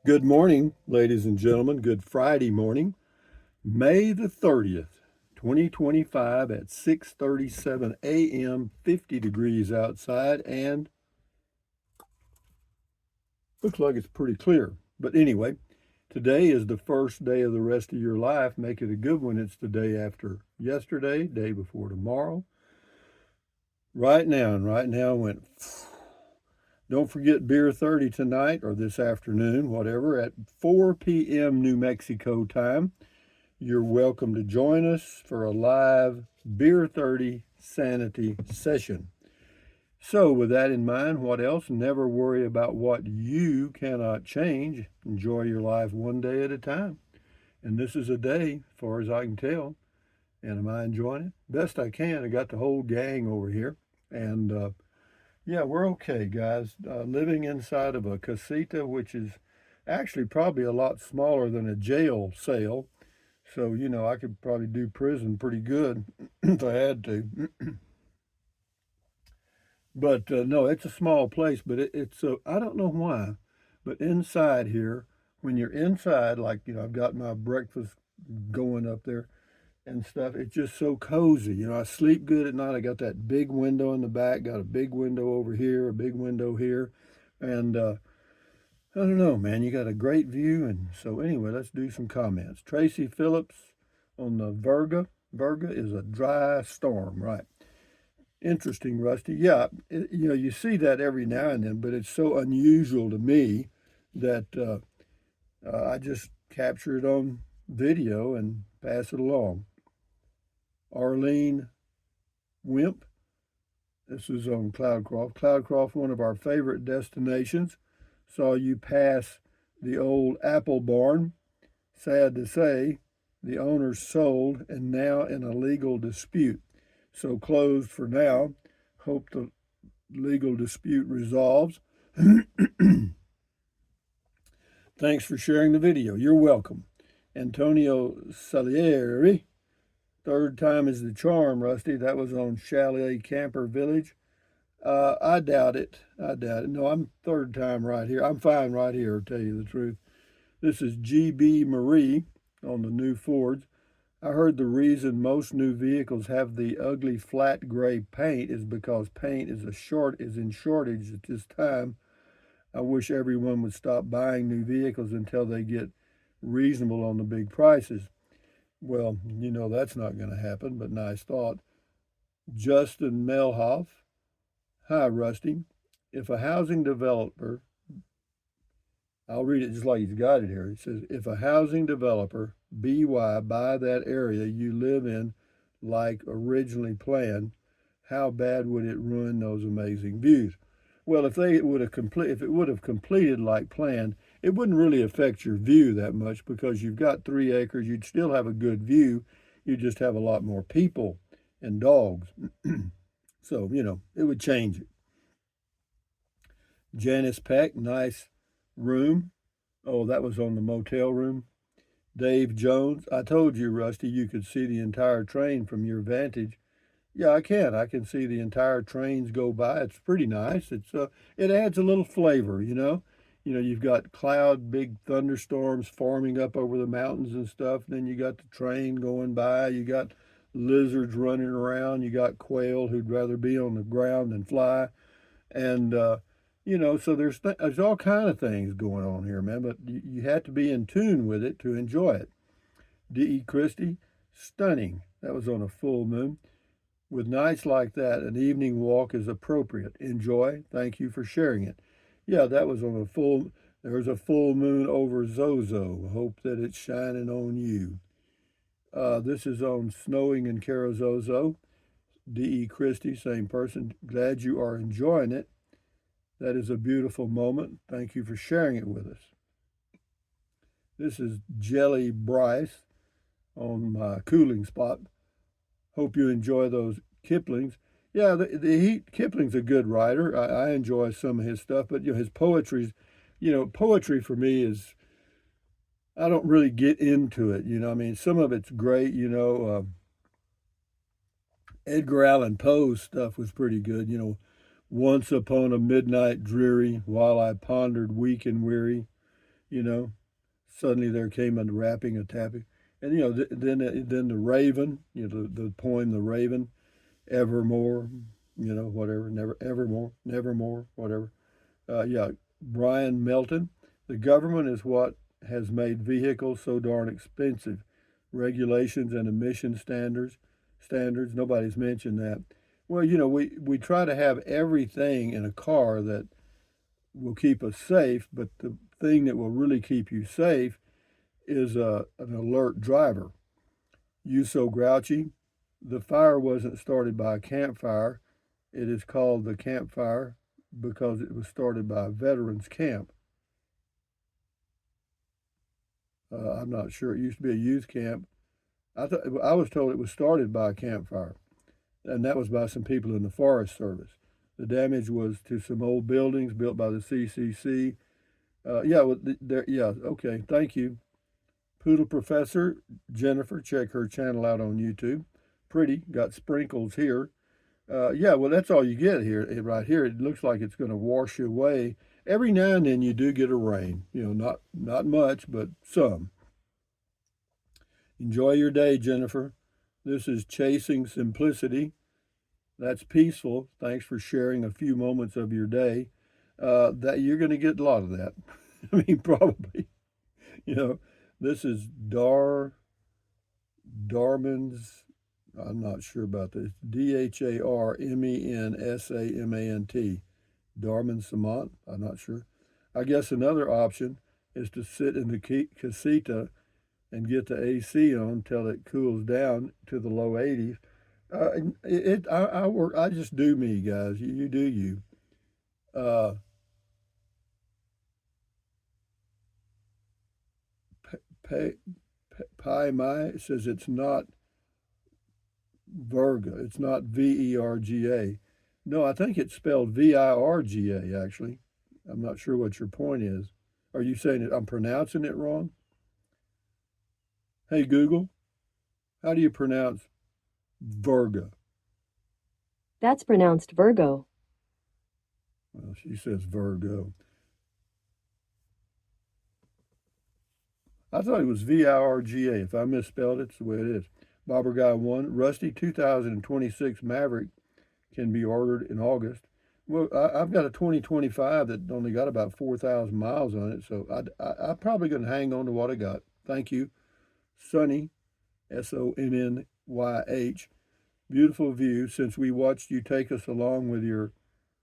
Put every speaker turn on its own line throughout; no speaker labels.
Good morning, ladies and gentlemen. Good Friday morning, May the 30th, 2025 at 6:37 a.m., 50 degrees outside, and looks like it's pretty clear. But anyway, today is the first day of the rest of your life. Make it a good one. It's the day after yesterday, day before tomorrow. Right now went. Don't forget Beer 30 tonight or this afternoon, whatever, at 4 p.m. New Mexico time. You're welcome to join us for a live Beer 30 Sanity session. So, with that in mind, what else? Never worry about what you cannot change. Enjoy your life one day at a time. And this is a day, as far as I can tell. And am I enjoying it? Best I can. I got the whole gang over here. And yeah, we're okay, guys. Living inside of a casita, which is actually probably a lot smaller than a jail cell. So, I could probably do prison pretty good if I had to. But no, it's a small place, but it's I don't know why, but inside here, when you're inside, like, I've got my breakfast going up there and stuff, it's just so cozy. I sleep good at night. I got that big window in the back, got a big window over here, a big window here. And I don't know, man. You got a great view. And so, anyway, let's do some comments. Tracy Phillips on the Virga. Virga is a dry storm, right? Interesting, Rusty. Yeah, you see that every now and then, but it's so unusual to me that I just capture it on video and pass it along. Arlene Wimp. This is on Cloudcroft. Cloudcroft, one of our favorite destinations. Saw you pass the old apple barn. Sad to say, the owner sold and now in a legal dispute. So closed for now. Hope the legal dispute resolves. Thanks for sharing the video. You're welcome. Antonio Salieri. Third time is the charm, Rusty. That was on Chalet Camper Village. I doubt it. I doubt it. No, I'm third time right here. I'm fine right here, to tell you the truth. This is GB Marie on the new Fords. I heard the reason most new vehicles have the ugly flat gray paint is because paint is in shortage at this time. I wish everyone would stop buying new vehicles until they get reasonable on the big prices. Well, that's not going to happen, but nice thought. Justin Melhoff. Hi, Rusty. If a housing developer, I'll read it just like he's got it here. It says, if a housing developer, BY, buy that area you live in like originally planned, how bad would it ruin those amazing views? Well, if it would have completed like planned, it wouldn't really affect your view that much because you've got 3 acres. You'd still have a good view. You just have a lot more people and dogs. So, it would change it. Janice Peck, nice room. Oh, that was on the motel room. Dave Jones, I told you, Rusty, you could see the entire train from your vantage. Yeah, I can. I can see the entire trains go by. It's pretty nice. It adds a little flavor, you've got big thunderstorms forming up over the mountains and stuff. Then you got the train going by. You got lizards running around. You got quail who'd rather be on the ground than fly. And so there's all kind of things going on here, man. But you have to be in tune with it to enjoy it. D.E. Christie, stunning. That was on a full moon. With nights like that, an evening walk is appropriate. Enjoy. Thank you for sharing it. Yeah, that was on a full. There was a full moon over Zozo. Hope that it's shining on you. This is on snowing in Carrizozo. D.E. Christie, same person. Glad you are enjoying it. That is a beautiful moment. Thank you for sharing it with us. This is Jelly Bryce on my cooling spot. Hope you enjoy those Kiplings. Yeah, Kipling's a good writer. I enjoy some of his stuff, but his poetry for me is I don't really get into it. I mean, some of it's great. Edgar Allan Poe's stuff was pretty good. Once upon a midnight dreary, while I pondered weak and weary. you know. Suddenly there came a rapping, a tapping. And, then the Raven, the poem, The Raven, Evermore, whatever, never, evermore, nevermore, whatever. Yeah, Brian Melton. The government is what has made vehicles so darn expensive. Regulations and emission standards. Nobody's mentioned that. Well, we try to have everything in a car that will keep us safe, but the thing that will really keep you safe is an alert driver. You so grouchy. The fire wasn't started by a campfire. It is called the campfire because it was started by a veterans camp. I'm not sure. It used to be a youth camp. I was told it was started by a campfire, and that was by some people in the Forest Service. The damage was to some old buildings built by the CCC. Yeah, well, there. Yeah, okay. Thank you, Poodle Professor Jennifer. Check her channel out on YouTube. Pretty. Got sprinkles here. Yeah, well, that's all you get here. Right here, it looks like it's going to wash you away. Every now and then you do get a rain. Not much, but some. Enjoy your day, Jennifer. This is Chasing Simplicity. That's peaceful. Thanks for sharing a few moments of your day. That you're going to get a lot of that. I mean, probably. You know, this is Darman's. I'm not sure about this. DHARMENSAMANT. Darman Samant. I'm not sure. I guess another option is to sit in the casita and get the AC on until it cools down to the low 80s. I work. I just do me, guys. You do you. Uh, pay, Pi Mai says it's not Virga. It's not Verga. No, I think it's spelled Virga. Actually, I'm not sure what your point is. Are you saying it? I'm pronouncing it wrong? Hey Google, how do you pronounce Virga?
That's pronounced Virgo.
Well, she says Virgo. I thought it was Virga. If I misspelled it, it's the way it is. Bobber Guy 1, Rusty 2026 Maverick can be ordered in August. Well, I've got a 2025 that only got about 4,000 miles on it, so I'm probably going to hang on to what I got. Thank you. Sonny, SONNYH. Beautiful view. Since we watched you take us along with your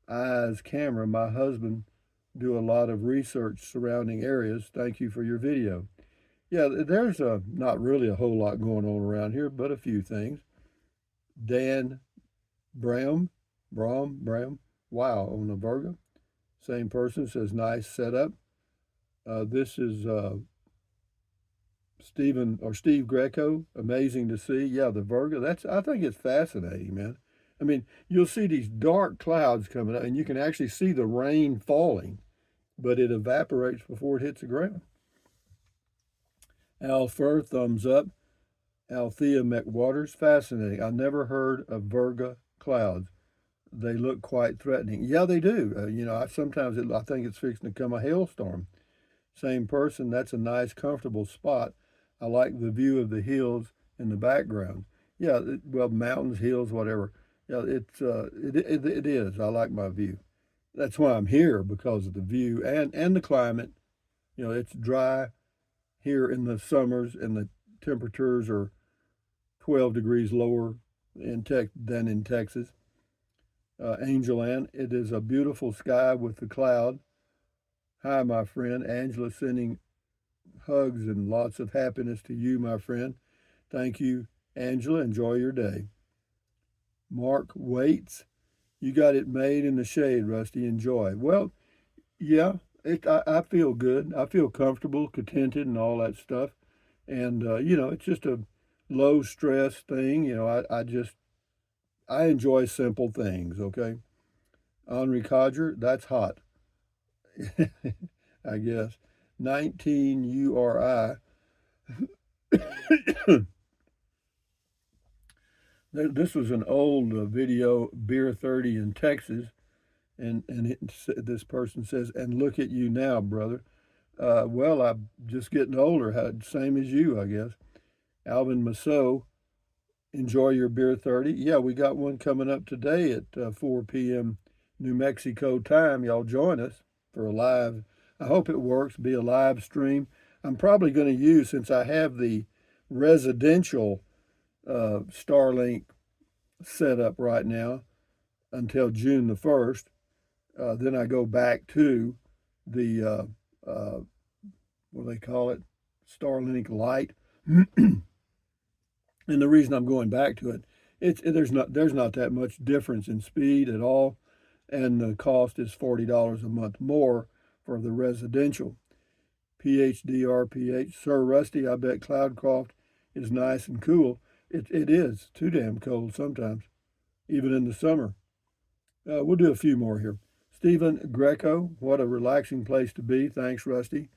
eyes camera, my husband do a lot of research surrounding areas. Thank you for your video. Yeah, there's not really a whole lot going on around here, but a few things. Dan Bram, wow, on the Virga. Same person says nice setup. This is Steve Greco. Amazing to see. Yeah, the Virga. I think it's fascinating, man. I mean, you'll see these dark clouds coming up, and you can actually see the rain falling, but it evaporates before it hits the ground. Al Fur, thumbs up. Althea McWaters, fascinating. I never heard of Virga clouds. They look quite threatening. Yeah, they do. I think it's fixing to come a hailstorm. Same person. That's a nice, comfortable spot. I like the view of the hills in the background. Yeah, mountains, hills, whatever. Yeah, it is. I like my view. That's why I'm here, because of the view and the climate. It's dry here in the summers, and the temperatures are 12 degrees lower than in Texas. Angel Ann, it is a beautiful sky with the cloud. Hi, my friend. Angela sending hugs and lots of happiness to you, my friend. Thank you, Angela. Enjoy your day. Mark Waits, you got it made in the shade, Rusty. Enjoy. Well, yeah, I feel good. I feel comfortable, contented, and all that stuff. And, it's just a low stress thing. I enjoy simple things, okay? Henri Codger, that's hot. I guess. 19 URI. This was an old video, Beer 30 in Texas. And this person says, and look at you now, brother. Well, I'm just getting older, same as you, I guess. Alvin Masso, enjoy your beer 30. Yeah, we got one coming up today at 4 p.m. New Mexico time. Y'all join us for a live. I hope it works, be a live stream. I'm probably going to use, since I have the residential Starlink set up right now until June the 1st. Then I go back to the, what do they call it? Starlink Lite. And the reason I'm going back to it, there's not that much difference in speed at all, and the cost is $40 a month more for the residential. PHDRPH, Sir Rusty, I bet Cloudcroft is nice and cool. It is too damn cold sometimes, even in the summer. We'll do a few more here. Stephen Greco, what a relaxing place to be. Thanks, Rusty.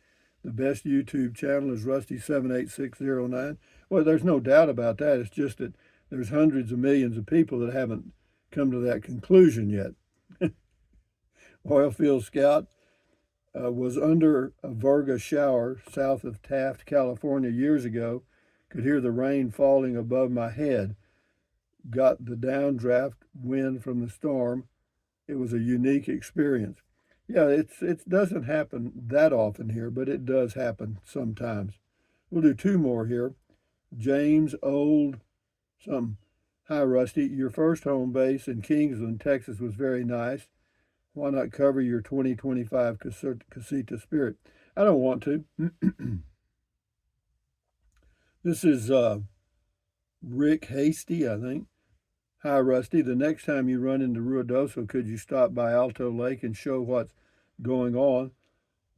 The best YouTube channel is Rusty78609. Well, there's no doubt about that. It's just that there's hundreds of millions of people that haven't come to that conclusion yet. Oilfield Scout was under a Virga shower south of Taft, California years ago. Could hear the rain falling above my head. Got the downdraft wind from the storm. It was a unique experience. Yeah, it doesn't happen that often here, but it does happen sometimes. We'll do two more here. James Old, some. Hi, Rusty. Your first home base in Kingsland, Texas was very nice. Why not cover your 2025 Casita Spirit? I don't want to. This is Rick Hasty, I think. Hi, Rusty. The next time you run into Ruidoso, could you stop by Alto Lake and show what's going on?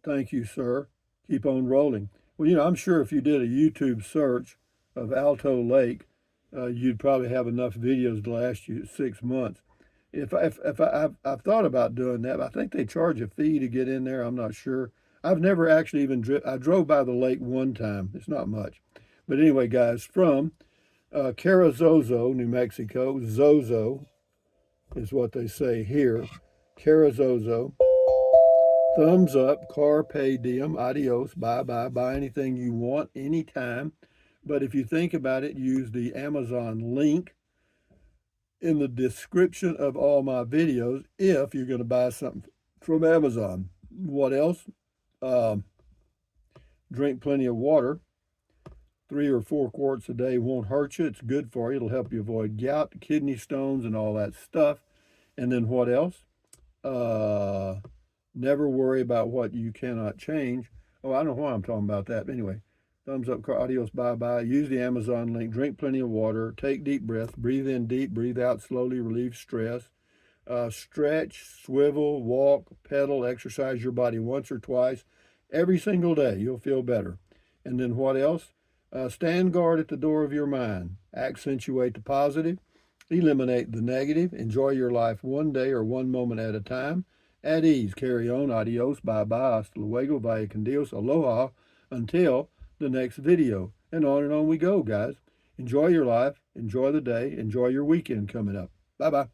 Thank you, sir. Keep on rolling. Well, I'm sure if you did a YouTube search of Alto Lake, you'd probably have enough videos to last you 6 months. I've thought about doing that, but I think they charge a fee to get in there. I'm not sure. I've never actually even I drove by the lake one time. It's not much. But anyway, guys, from Carrizozo, New Mexico. Zozo is what they say here. Carrizozo. Thumbs up, carpe diem, adios, bye-bye, buy anything you want, anytime. But if you think about it, use the Amazon link in the description of all my videos if you're going to buy something from Amazon. What else? Drink plenty of water. 3 or 4 quarts a day won't hurt you. It's good for you. It'll help you avoid gout, kidney stones, and all that stuff. And then what else? Never worry about what you cannot change. Oh, I don't know why I'm talking about that. Anyway, thumbs up, adios, bye-bye. Use the Amazon link. Drink plenty of water. Take deep breaths. Breathe in deep. Breathe out slowly. Relieve stress. Stretch, swivel, walk, pedal, exercise your body once or twice. Every single day, you'll feel better. And then what else? Stand guard at the door of your mind. Accentuate the positive. Eliminate the negative. Enjoy your life one day or one moment at a time. At ease. Carry on. Adios. Bye-bye. Hasta luego. Vaya con Dios. Aloha. Until the next video. And on we go, guys. Enjoy your life. Enjoy the day. Enjoy your weekend coming up. Bye-bye.